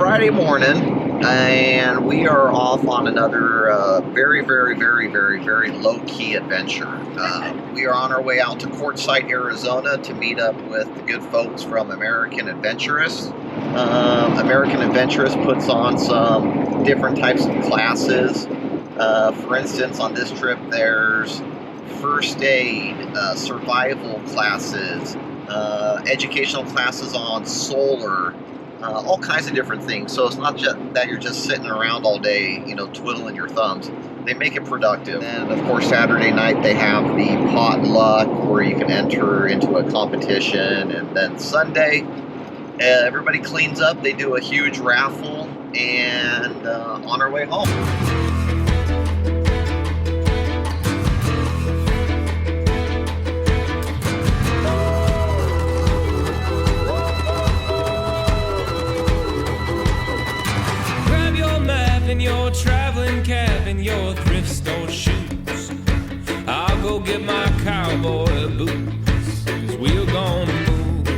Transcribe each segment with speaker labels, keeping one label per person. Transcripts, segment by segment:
Speaker 1: Friday morning, and we are off on another very low-key adventure. We are on our way out to Quartzite, Arizona to meet up with the good folks from American Adventurist. American Adventurist puts on some different types of classes. For instance, on this trip there's first aid, survival classes, educational classes on solar, all kinds of different things. So it's not just that you're just sitting around all day, you know, twiddling your thumbs. They make it productive. And of course, Saturday night they have the potluck where you can enter into a competition. And then Sunday, everybody cleans up. They do a huge raffle, and on our way home.
Speaker 2: In your traveling cap and your thrift store shoes, I'll go get my cowboy boots, 'cause we're gonna move.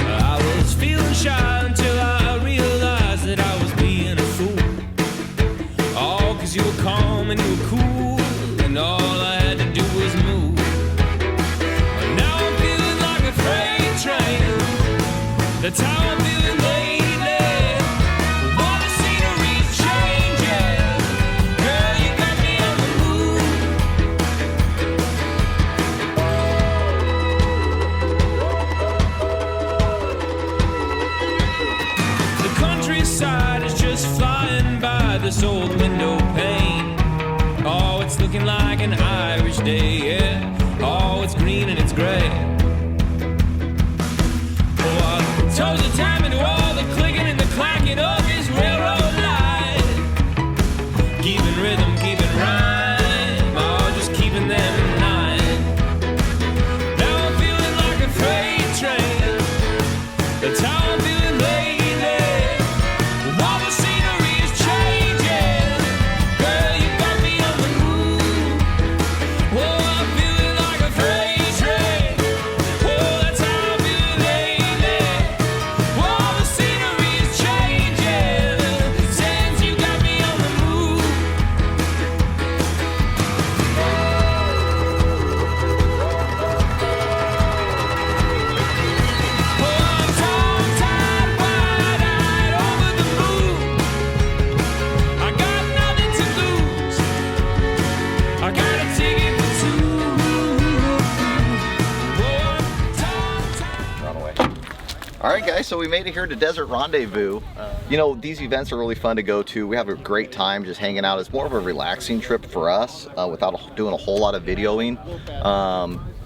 Speaker 2: I was feeling shy until I realized that I was being a fool. All 'cause you were calm and you were cool, and all I had to do was move. But now I'm feeling like a freight train. That's how I'm feeling lately. This old window pane, oh, it's looking like an Irish day, yeah. Oh, it's green and it's gray. Oh, I told the time into all the clicking and the clacking of his railroad line, keeping rhythm, keeping rhyme, oh, just keeping them in line. Now I'm feeling like a freight train. That's how I'm feeling lately.
Speaker 1: Alright guys, so we made it here to Desert Rendezvous. You know, these events are really fun to go to. We have a great time just hanging out. It's more of a relaxing trip for us without doing a whole lot of videoing.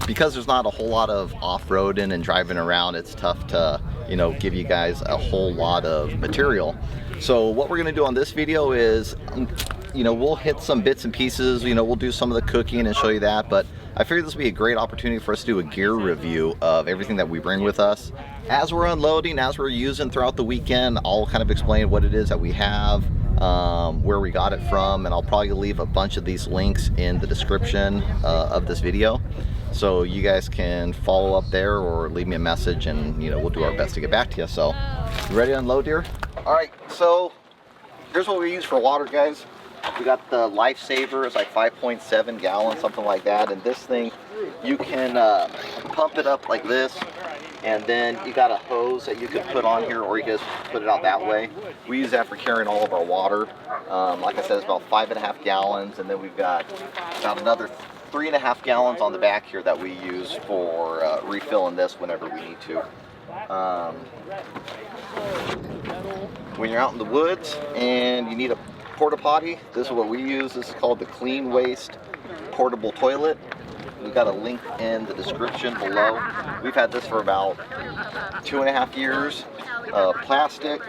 Speaker 1: Because there's not a whole lot of off-roading and driving around, it's tough to, you know, give you guys a whole lot of material. So what we're going to do on this video is, you know, we'll hit some bits and pieces, you know, we'll do some of the cooking and show you that, but I figured this would be a great opportunity for us to do a gear review of everything that we bring with us. As we're unloading, as we're using throughout the weekend, I'll kind of explain what it is that we have, where we got it from, and I'll probably leave a bunch of these links in the description of this video. So you guys can follow up there or leave me a message, and you know, we'll do our best to get back to you. So, you ready to unload here? All right, so here's what we use for water, guys. We got the Lifesaver. It's like 5.7 gallons, something like that. And this thing, you can pump it up like this, and then you got a hose that you can put on here, or you can just put it out that way. We use that for carrying all of our water. Like I said, it's about 5.5 gallons, and then we've got about another 3.5 gallons on the back here that we use for refilling this whenever we need to. When you're out in the woods and you need a porta potty, this is what we use. This is called the Clean Waste Portable Toilet. We've got a link in the description below. We've had this for about 2.5 years. Plastic,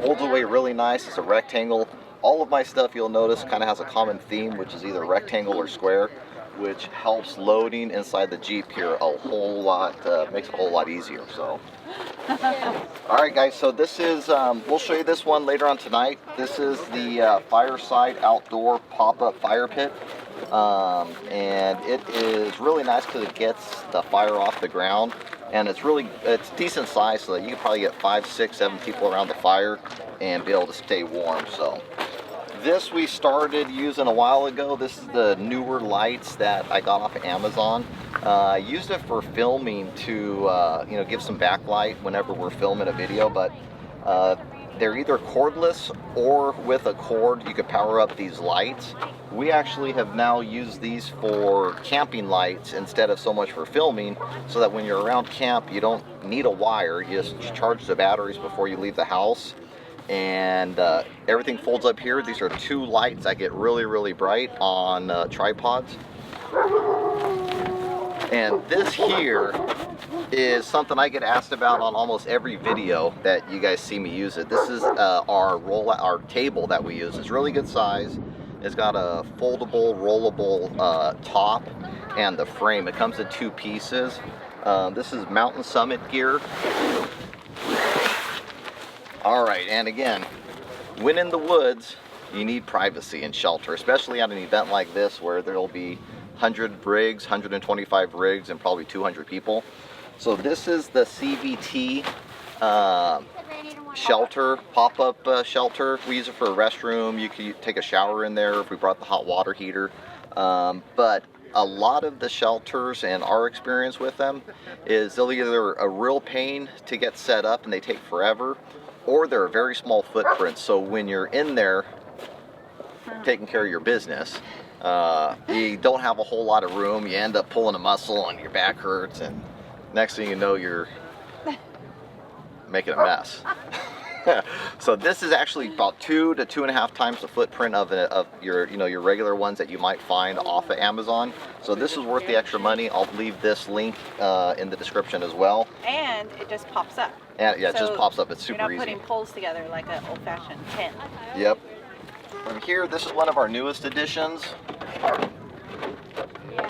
Speaker 1: holds away really nice. It's a rectangle. All of my stuff, you'll notice, kind of has a common theme, which is either rectangle or square, which helps loading inside the Jeep here a whole lot, makes it a whole lot easier. So Alright guys, so this is, we'll show you this one later on tonight. This is the Fireside Outdoor Pop-Up Fire Pit. And it is really nice because it gets the fire off the ground. and it's decent size, so that you can probably get 5, 6, 7 people around the fire and be able to stay warm. So this we started using a while ago. This is the newer lights that I got off of Amazon. I used it for filming to give some backlight whenever we're filming a video, but they're either cordless or with a cord you could power up these lights. We actually have now used these for camping lights instead of so much for filming, so that when you're around camp you don't need a wire. You just charge the batteries before you leave the house, and everything folds up here. These are 2 lights that get really, really bright on tripods. And this here is something I get asked about on almost every video that you guys see me use it. This is our table that we use. It's really good size. It's got a foldable, rollable top and the frame. It comes in 2 pieces. This is Mountain Summit gear. Alright, and again, when in the woods, you need privacy and shelter, especially at an event like this where there'll be 100 rigs, 125 rigs, and probably 200 people. So this is the CVT shelter, pop-up shelter. We use it for a restroom. You can take a shower in there if we brought the hot water heater. But a lot of the shelters, and our experience with them, is they're either a real pain to get set up and they take forever, or they're a very small footprint. So when you're in there taking care of your business, you don't have a whole lot of room. You end up pulling a muscle and your back hurts, and next thing you know, you're making a mess. So this is actually about 2 to 2.5 times the footprint of your regular ones that you might find off of Amazon. So this is worth the extra money. I'll leave this link in the description as well.
Speaker 3: And it just pops up.
Speaker 1: And yeah, it just pops up. It's super
Speaker 3: easy. You're not
Speaker 1: easy.
Speaker 3: putting poles together like an old-fashioned tent.
Speaker 1: Yep. From here, this is one of our newest additions.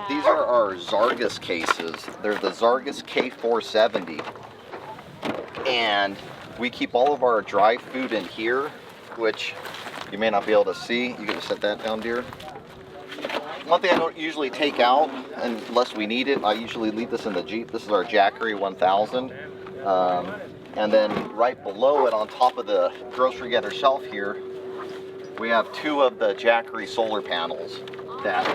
Speaker 1: These are our Zargus cases. They're the Zargus K470. And we keep all of our dry food in here, which you may not be able to see. You can just set that down, dear. One thing I don't usually take out unless we need it, I usually leave this in the Jeep. This is our Jackery 1000. And then right below it, on top of the grocery getter shelf here, we have 2 of the Jackery solar panels that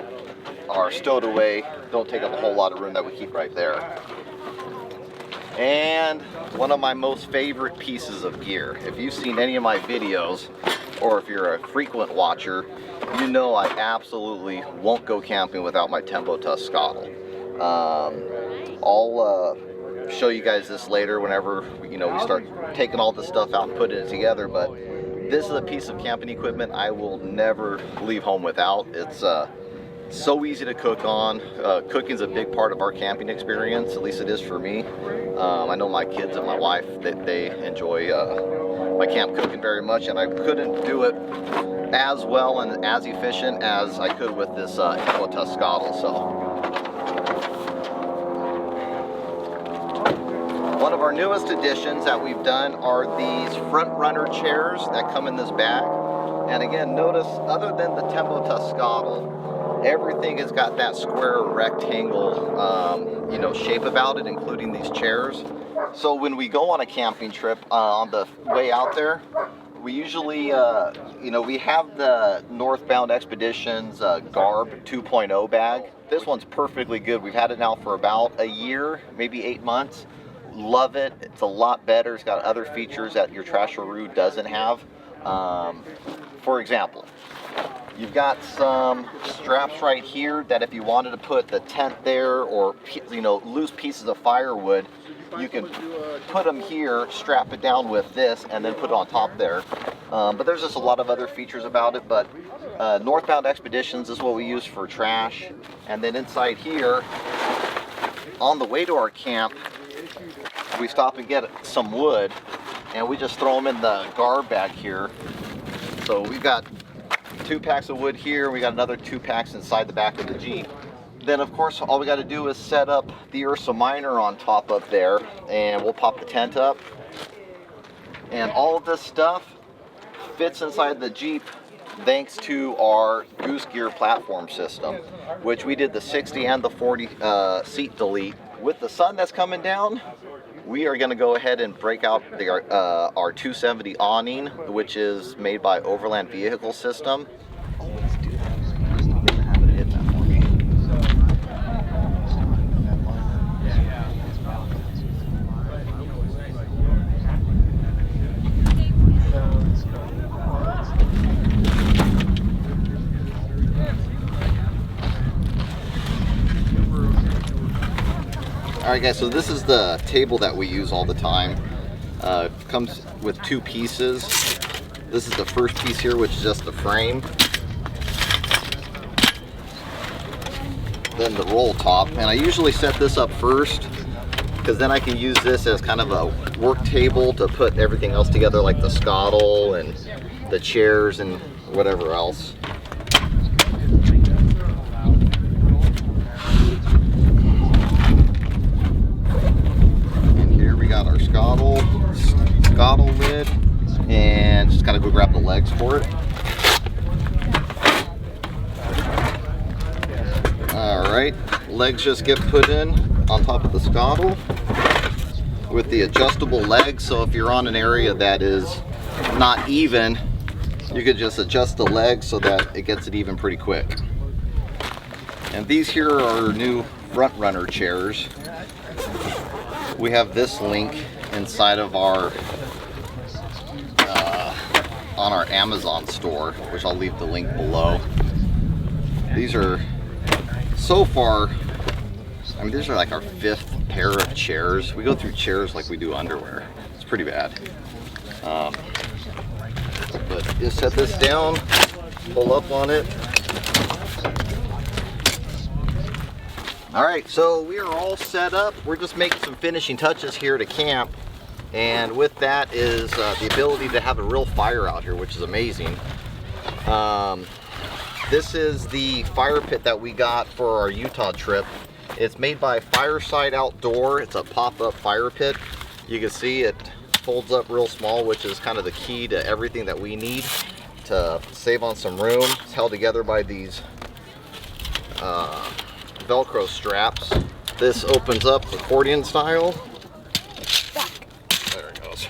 Speaker 1: are stowed away, don't take up a whole lot of room, that we keep right there. And one of my most favorite pieces of gear, if you've seen any of my videos, or if you're a frequent watcher, you know I absolutely won't go camping without my Tempo Tuscadle. I'll show you guys this later whenever we start taking all this stuff out and putting it together, but this is a piece of camping equipment I will never leave home without. It's so easy to cook on. Cooking's a big part of our camping experience, at least it is for me. I know my kids and my wife, they enjoy my camp cooking very much, and I couldn't do it as well and as efficient as I could with this Tempo Tuscadle. So one of our newest additions that we've done are these front runner chairs that come in this bag. And again, notice, other than the Tempo Tuscadle, everything has got that square rectangle shape about it, including these chairs. So when we go on a camping trip, on the way out there, we usually we have the Northbound Expeditions Garb 2.0 bag. This one's perfectly good. We've had it now for about a year, maybe 8 months. Love it. It's a lot better. It's got other features that your Trasharoo doesn't have. For example, you've got some straps right here that if you wanted to put the tent there, or loose pieces of firewood, you can put them here, strap it down with this, and then put it on top there. But there's just a lot of other features about it. But Northbound Expeditions is what we use for trash. And then inside here, on the way to our camp, we stop and get some wood, and we just throw them in the garb bag here. So we've got 2 packs of wood here. We got another 2 packs inside the back of the Jeep. Then of course all we got to do is set up the Ursa Minor on top up there, and we'll pop the tent up. And all of this stuff fits inside the Jeep thanks to our Goose Gear platform system, which we did the 60 and the 40 seat delete with the sun that's coming down, we are going to go ahead and break out our 270 awning, which is made by Overland Vehicle System. Oh, let's do that. Just need to have it hit that for me. Alright guys, so this is the table that we use all the time. Comes with two pieces. This is the first piece here, which is just the frame. Then the roll top. And I usually set this up first, because then I can use this as kind of a work table to put everything else together, like the scuttle and the chairs and whatever else. Got our scuttle lid, and just kind of go grab the legs for it. Alright, legs just get put in on top of the scuttle with the adjustable legs, so if you're on an area that is not even, you could just adjust the legs so that it gets it even pretty quick. And these here are our new front runner chairs. We have this link inside of our on our Amazon store, which I'll leave the link below. These are so far, I mean, these are like our 5th pair of chairs. We go through chairs like we do underwear. It's pretty bad. But just set this down, pull up on it. Alright, so we are all set up. We're just making some finishing touches here to camp. And with that is the ability to have a real fire out here, which is amazing. This is the fire pit that we got for our Utah trip. It's made by Fireside Outdoor. It's a pop-up fire pit. You can see it folds up real small, which is kind of the key to everything that we need to save on some room. It's held together by these Velcro straps. This opens up accordion style. There it goes.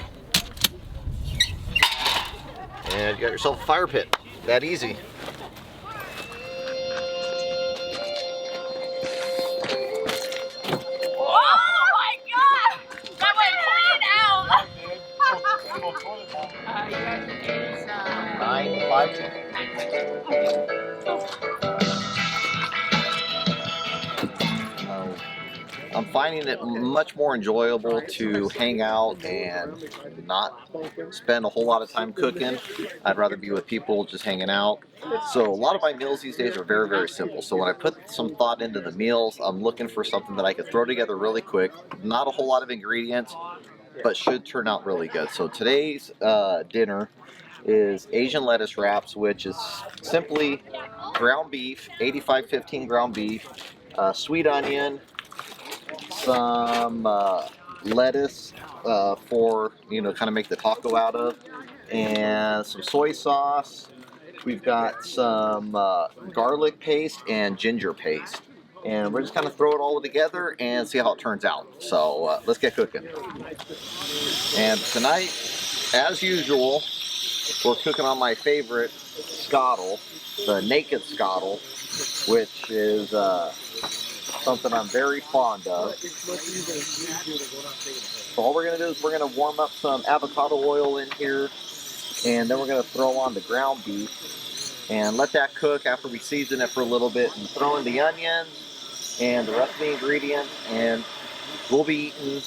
Speaker 1: And you got yourself a fire pit. That easy.
Speaker 4: Oh my god! That went clean out! You guys use
Speaker 1: 9, 5. I'm finding it much more enjoyable to hang out and not spend a whole lot of time cooking. I'd rather be with people just hanging out. So a lot of my meals these days are very, very simple. So when I put some thought into the meals, I'm looking for something that I could throw together really quick. Not a whole lot of ingredients, but should turn out really good. So today's dinner is Asian lettuce wraps, which is simply ground beef, 85-15 ground beef, sweet onion, some lettuce for, you know, kind of make the taco out of, and some soy sauce. We've got some garlic paste and ginger paste, and we're just kind of throw it all together and see how it turns out. So let's get cooking. And tonight, as usual, we're cooking on my favorite scuttle, the naked scuttle, which is something I'm very fond of. So all we're going to do is we're going to warm up some avocado oil in here, and then we're going to throw on the ground beef and let that cook after we season it for a little bit, and throw in the onions and the rest of the ingredients, and we'll be eating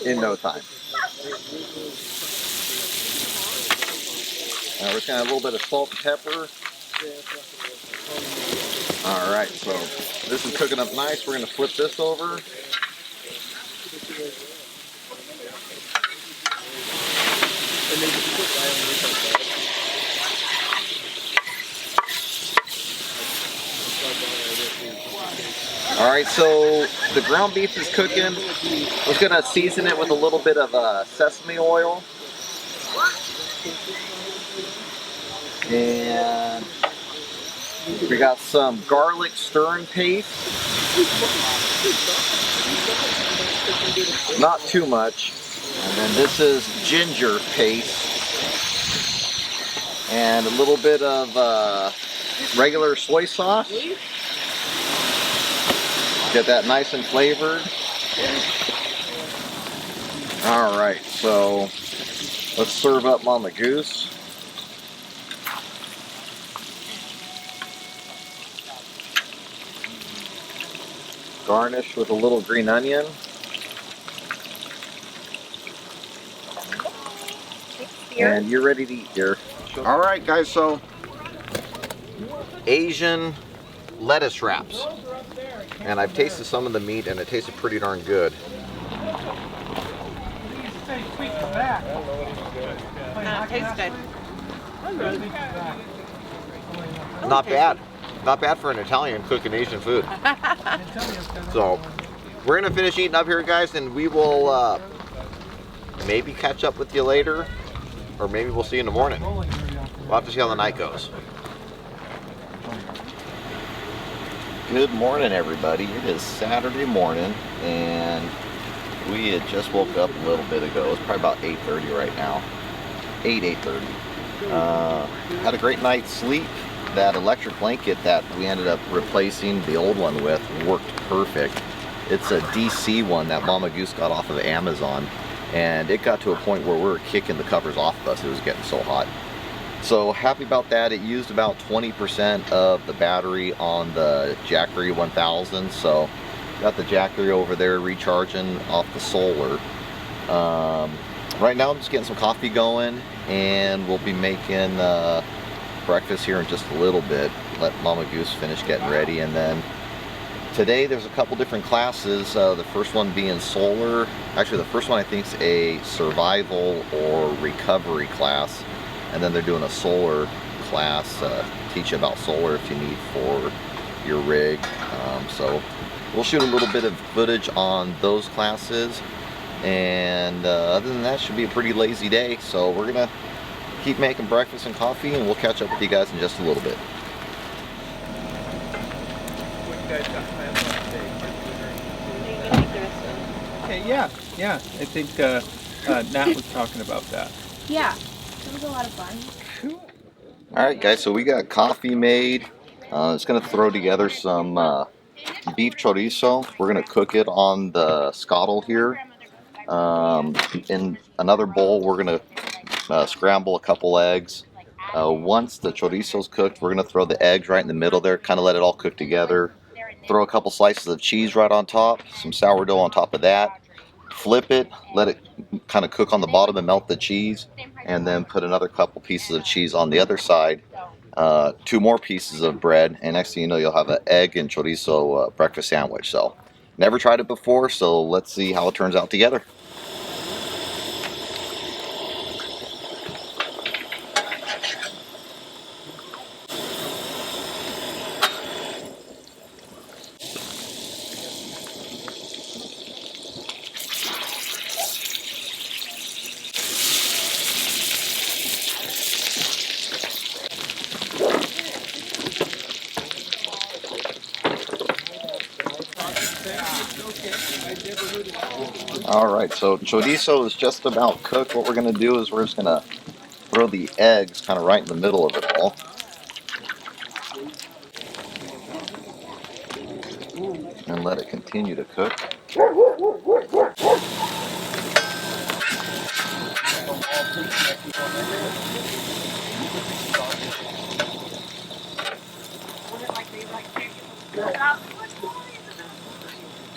Speaker 1: in no time. We're just going to add a little bit of salt and pepper. Alright, so this is cooking up nice. We're going to flip this over. Alright, so the ground beef is cooking. We're going to season it with a little bit of sesame oil. And we got some garlic stirring paste. Not too much. And then this is ginger paste. And a little bit of regular soy sauce. Get that nice and flavored. All right, so let's serve up Mama Goose. Garnish with a little green onion. And you're ready to eat, dear. All right, guys, so Asian lettuce wraps. And I've tasted some of the meat and it tasted pretty darn good.
Speaker 3: It tastes good.
Speaker 1: Not bad. Not bad for an Italian cooking Asian food. So we're gonna finish eating up here, guys, and we will maybe catch up with you later, or maybe we'll see you in the morning. We'll have to see how the night goes. Good morning, everybody. It is Saturday morning, and we had just woke up a little bit ago. It's probably about 8:30 right now. 8:30. Had a great night's sleep. That electric blanket that we ended up replacing the old one with worked perfect. It's a DC one that Mama Goose got off of Amazon, and it got to a point where we were kicking the covers off of us. It was getting so hot. So happy about that. It used about 20% of the battery on the Jackery 1000. So got the Jackery over there recharging off the solar. Right now I'm just getting some coffee going, and we'll be making breakfast here in just a little bit. Let Mama Goose finish getting ready, and then today there's a couple different classes. The first one being solar. Actually, the first one I think is a survival or recovery class. And then they're doing a solar class, teach you about solar if you need for your rig. So we'll shoot a little bit of footage on those classes. And other than that, should be a pretty lazy day. So we're gonna keep making breakfast and coffee, and we'll catch up with you guys in just a little bit.
Speaker 5: Okay, yeah. I think Nat was talking about that.
Speaker 4: Yeah, it was a lot of fun.
Speaker 1: Alright guys, so we got coffee made. It's going to throw together some beef chorizo. We're going to cook it on the scuttle here. In another bowl, we're going to scramble a couple eggs. Once the chorizo's cooked, we're going to throw the eggs right in the middle there, kind of let it all cook together. Throw a couple slices of cheese right on top, some sourdough on top of that. Flip it, let it kind of cook on the bottom and melt the cheese, and then put another couple pieces of cheese on the other side, 2 more pieces of bread, and next thing you know, you'll have an egg and chorizo breakfast sandwich. So never tried it before, so let's see how it turns out together. Alright, so chorizo is just about cooked. What we're going to do is we're just going to throw the eggs kind of right in the middle of it all. And let it continue to cook.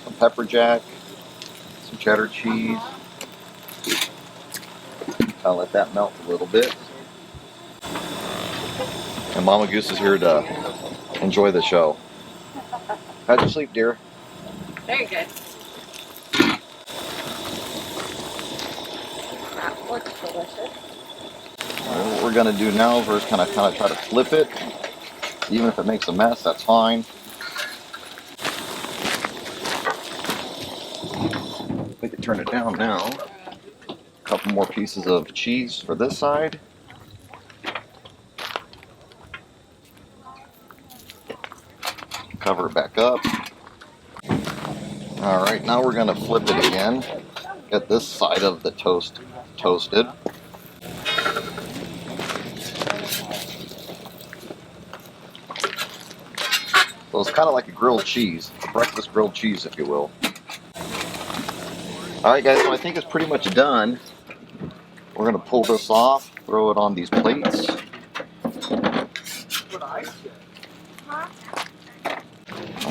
Speaker 1: Some pepper jack, some cheddar cheese. I'll let that melt a little bit. And Mama Goose is here to enjoy the show. How'd you sleep, dear?
Speaker 3: Very good. That looks delicious.
Speaker 1: Alright, what we're gonna do now is we're just gonna kind of try to flip it. Even if it makes a mess, that's fine. We can turn it down now. A couple more pieces of cheese for this side. Cover it back up. All right, now we're gonna flip it again. Get this side of the toast toasted. So it's kind of like a grilled cheese, breakfast grilled cheese, if you will. All right, guys, so I think it's pretty much done. We're gonna pull this off, throw it on these plates.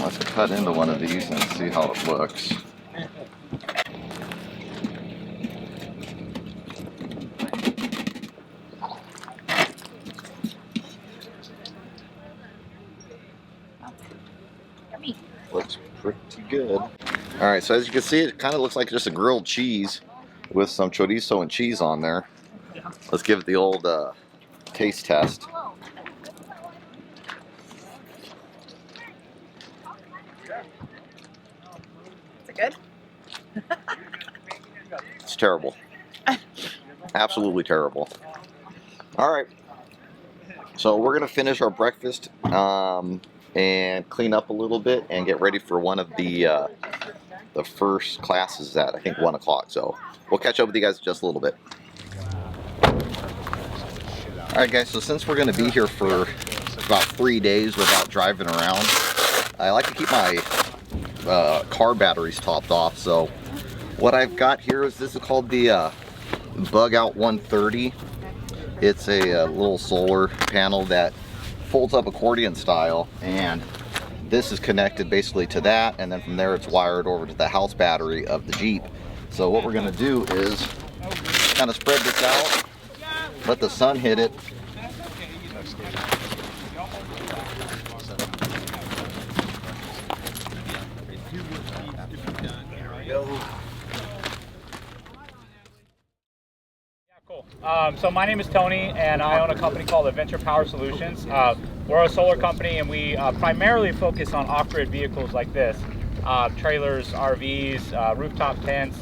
Speaker 1: Let's cut into one of these and see how it looks. Looks pretty good. All right, so as you can see, it kind of looks like just a grilled cheese with some chorizo and cheese on there. Let's give it the old taste test.
Speaker 3: Is it good?
Speaker 1: It's terrible. Absolutely terrible. All right. So we're going to finish our breakfast and clean up a little bit and get ready for one of the first classes at, I think, 1 o'clock. So we'll catch up with you guys in just a little bit. All right, guys. So since we're going to be here for about 3 days without driving around, I like to keep my car batteries topped off. So what I've got here is this is called the Bug Out 130. It's a little solar panel that folds up accordion style, and this is connected basically to that, and then from there it's wired over to the house battery of the Jeep. So what we're going to do is kind of spread this out, let the sun hit it. There we go.
Speaker 6: So my name is Tony, and I own a company called Adventure Power Solutions. We're a solar company, and we primarily focus on off-grid vehicles like this. Trailers, RVs, rooftop tents,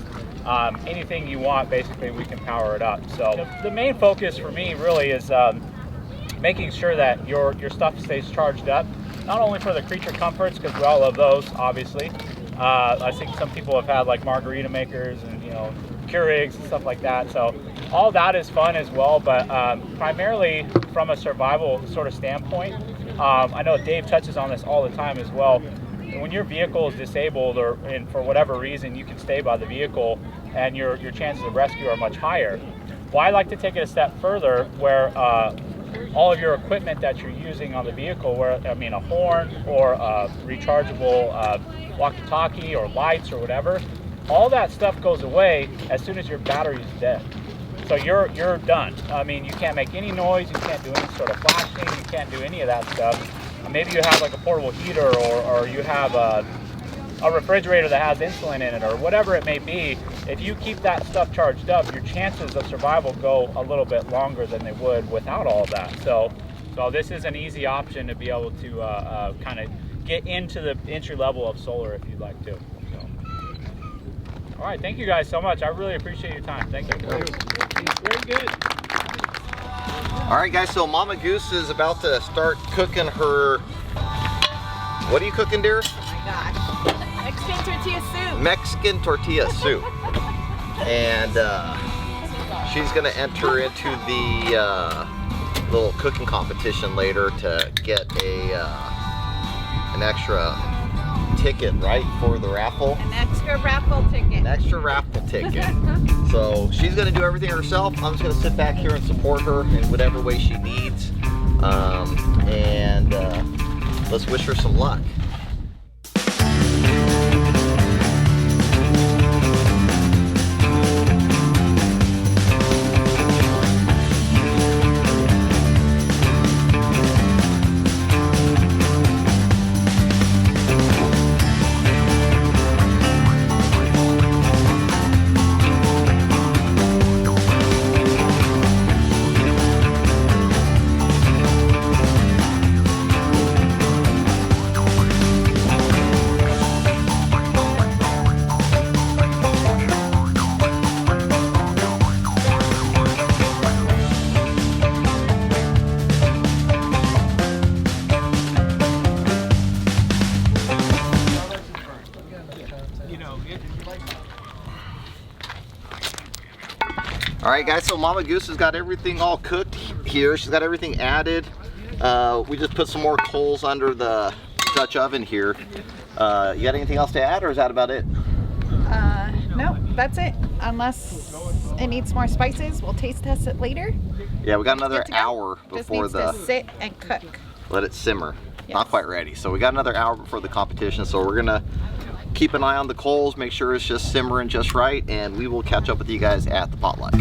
Speaker 6: anything you want, basically we can power it up. So the main focus for me really is making sure that your stuff stays charged up, not only for the creature comforts, because we all love those, obviously. I think some people have had like margarita makers and, you know, Keurigs and stuff like that. So all that is fun as well, but primarily from a survival sort of standpoint. I know Dave touches on this all the time as well. When your vehicle is disabled or for whatever reason you can stay by the vehicle and your chances of rescue are much higher. Well, I like to take it a step further where all of your equipment that you're using on the vehicle, a horn or a rechargeable walkie-talkie or lights or whatever, all that stuff goes away as soon as your battery is dead. So you're done. I mean, you can't make any noise, you can't do any sort of flashing, you can't do any of that stuff. Maybe you have like a portable heater or you have a refrigerator that has insulin in it or whatever it may be. If you keep that stuff charged up, your chances of survival go a little bit longer than they would without all of that. So this is an easy option to be able to kind of get into the entry level of solar if you'd like to. So. All right, thank you guys so much. I really appreciate your time. Thank you.
Speaker 5: Very good.
Speaker 1: All right, guys, so Mama Goose is about to start cooking her, what are you cooking, dear?
Speaker 3: Oh my gosh. Mexican tortilla soup.
Speaker 1: Mexican tortilla soup. And she's gonna enter into the little cooking competition later to get an extra ticket, right, for the raffle?
Speaker 3: An extra raffle ticket.
Speaker 1: An extra raffle ticket. So she's gonna do everything herself. I'm just gonna sit back here and support her in whatever way she needs. And let's wish her some luck. right, guys, so Mama Goose has got everything all cooked here. She's got everything added. We just put some more coals under the Dutch oven here. You got anything else to add, or is that about it?
Speaker 3: No, that's it. Unless it needs more spices, we'll taste test it later.
Speaker 1: Yeah, we got another
Speaker 3: Good to go.
Speaker 1: hour
Speaker 3: Just
Speaker 1: before
Speaker 3: needs
Speaker 1: the...
Speaker 3: to sit and cook.
Speaker 1: Let it simmer.
Speaker 3: Yes.
Speaker 1: Not quite ready. So we got another hour before the competition, so we're gonna keep an eye on the coals, make sure it's just simmering just right, and we will catch up with you guys at the potluck.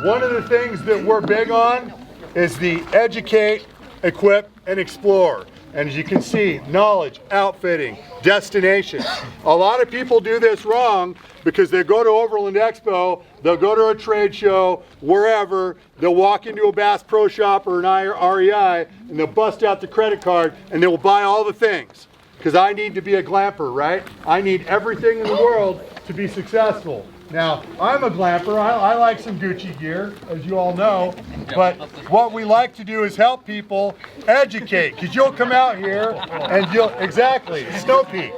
Speaker 7: One of the things that we're big on is the educate, equip, and explore. And as you can see, knowledge, outfitting, destination. A lot of people do this wrong because they go to Overland Expo, they'll go to a trade show, wherever, they'll walk into a Bass Pro Shop or an REI, and they'll bust out the credit card and they will buy all the things. Because I need to be a glamper, right? I need everything in the world to be successful. Now, I'm a glamper. I like some Gucci gear, as you all know, but what we like to do is help people educate, because you'll come out here and you'll, exactly, Snow Peak.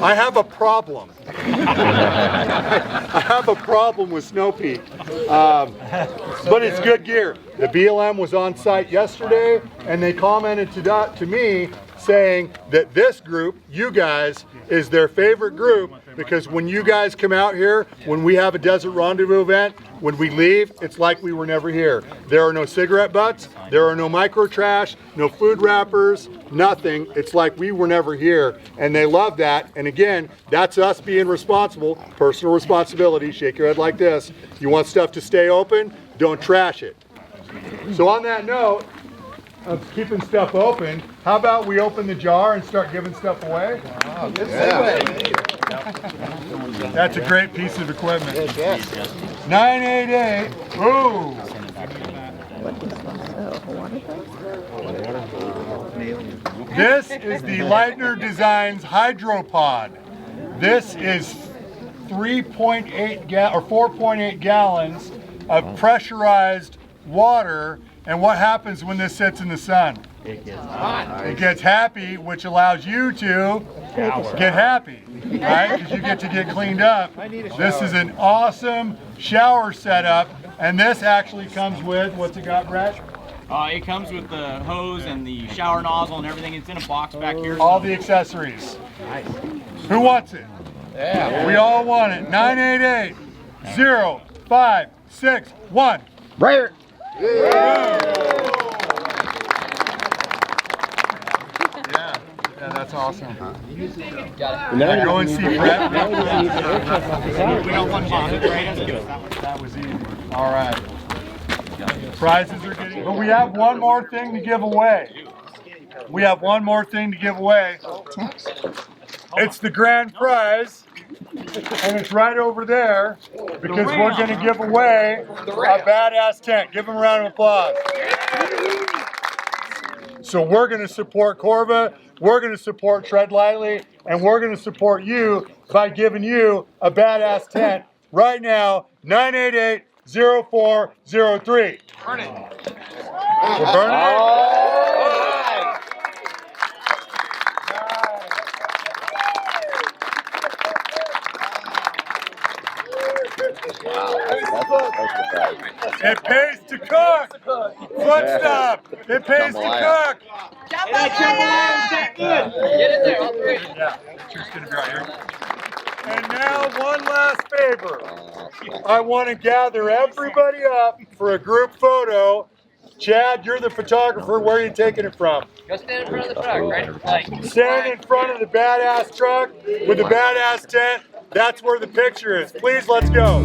Speaker 7: I have a problem. I have a problem with Snow Peak, but it's good gear. The BLM was on site yesterday, and they commented to me saying that this group, you guys, is their favorite group, because when you guys come out here, when we have a Desert Rendezvous event, when we leave, it's like we were never here. There are no cigarette butts, there are no micro trash, no food wrappers, nothing. It's like we were never here, and they love that. And again, that's us being responsible, personal responsibility. Shake your head like this. You want stuff to stay open, don't trash it. So on that note of keeping stuff open, how about we open the jar and start giving stuff away?
Speaker 1: Wow, good segue.
Speaker 7: That's a great piece of equipment. 988. Ooh. This is the Leitner Designs Hydropod. This is 4.8 gallons of pressurized water. And what happens when this sits in the sun? It gets hot. It gets happy, which allows you to get happy, right? Because you get to get cleaned up. This is an awesome shower setup, and this actually comes with, what's it got, Brett?
Speaker 8: It comes with the hose and the shower nozzle and everything. It's in a box back here.
Speaker 7: All the accessories. Nice. Who wants it? Yeah. We all want it. 988-0561.
Speaker 1: Right here.
Speaker 7: Yeah, that's awesome. Now go and see Brett.
Speaker 8: We don't want to
Speaker 7: That was easy. All right. Prizes are getting. But we have one more thing to give away. we have one more thing to give away. It's the grand prize, and it's right over there because we're going to give away a badass tent. Give them a round of applause. So we're going to support Corva, we're going to support Tread Lightly, and we're going to support you by giving you a badass tent right now. 988-0403.
Speaker 8: Burn it.
Speaker 7: We're burning it. It pays to cook. Foot stop. It pays to cook.
Speaker 8: Get it there, all three.
Speaker 7: Yeah, it's gonna be right here. And now one last favor. I want to gather everybody up for a group photo. Chad, you're the photographer. Where are you taking it from?
Speaker 8: Go stand in front of the truck, right? Like,
Speaker 7: Stand in front of the badass truck with the badass tent. That's where the picture is. Please, let's go.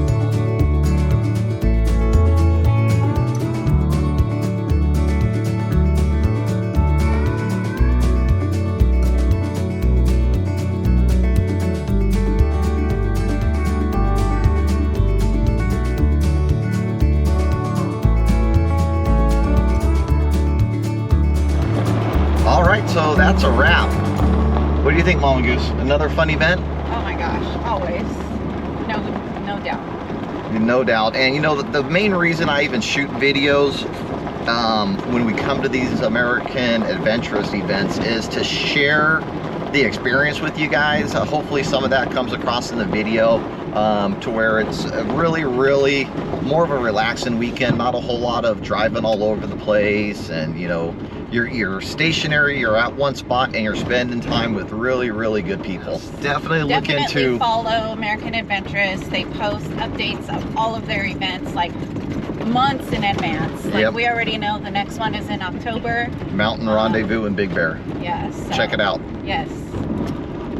Speaker 1: All right, so that's a wrap. What do you think, Mama Goose? Another fun event?
Speaker 3: Oh my gosh, always. No doubt.
Speaker 1: No doubt. And you know, the main reason I even shoot videos when we come to these American Adventurist events is to share the experience with you guys. Hopefully some of that comes across in the video to where it's really more of a relaxing weekend, not a whole lot of driving all over the place, and you know, you're stationary, you're at one spot, and you're spending time with really good people. Definitely look into
Speaker 3: follow American Adventurist. They post updates of all of their events like months in advance. Like we already know the next one is in October.
Speaker 1: Mountain Rendezvous in Big Bear.
Speaker 3: Yes. So,
Speaker 1: check it out.
Speaker 3: Yes.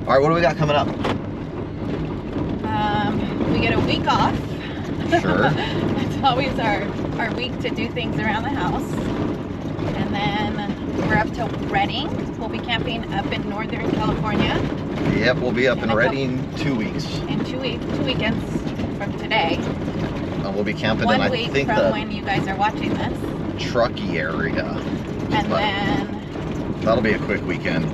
Speaker 1: All right, what do we got coming up?
Speaker 3: We get a week off.
Speaker 1: Sure.
Speaker 3: It's always our week to do things around the house. And then we're up to Redding. We'll be camping up in Northern California.
Speaker 1: Yep, we'll be up in Redding 2 weeks.
Speaker 3: In 2 weekends from today.
Speaker 1: We'll be camping in,
Speaker 3: One
Speaker 1: I
Speaker 3: week
Speaker 1: think,
Speaker 3: from
Speaker 1: the
Speaker 3: when you guys are watching this.
Speaker 1: Truckee area.
Speaker 3: And then
Speaker 1: that'll be a quick weekend.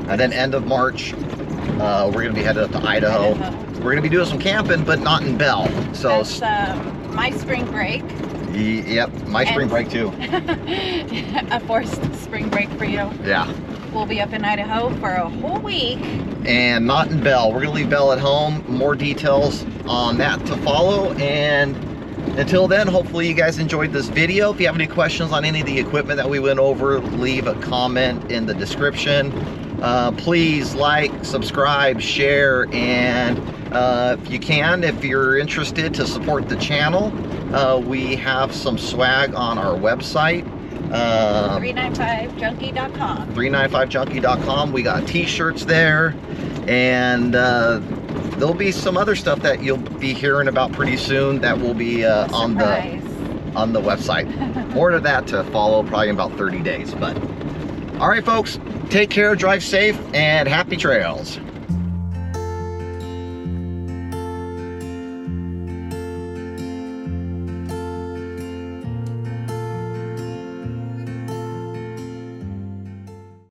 Speaker 1: And then end of March, we're gonna be headed up to Idaho. We're gonna be doing some camping, but not in Bell. So
Speaker 3: that's my spring break.
Speaker 1: Yep, my spring break too.
Speaker 3: A forced spring break for you.
Speaker 1: Yeah.
Speaker 3: We'll be up in Idaho for a whole week.
Speaker 1: And not in Bell. We're gonna leave Bell at home. More details on that to follow. And until then, hopefully you guys enjoyed this video. If you have any questions on any of the equipment that we went over, leave a comment in the description. Please like, subscribe, share, and if you can, if you're interested to support the channel, we have some swag on our website.
Speaker 3: 395junkie.com.
Speaker 1: 395junkie.com. We got t-shirts there, and there'll be some other stuff that you'll be hearing about pretty soon that will be on the website. More to that to follow probably in about 30 days. But all right, folks, take care, drive safe, and happy trails.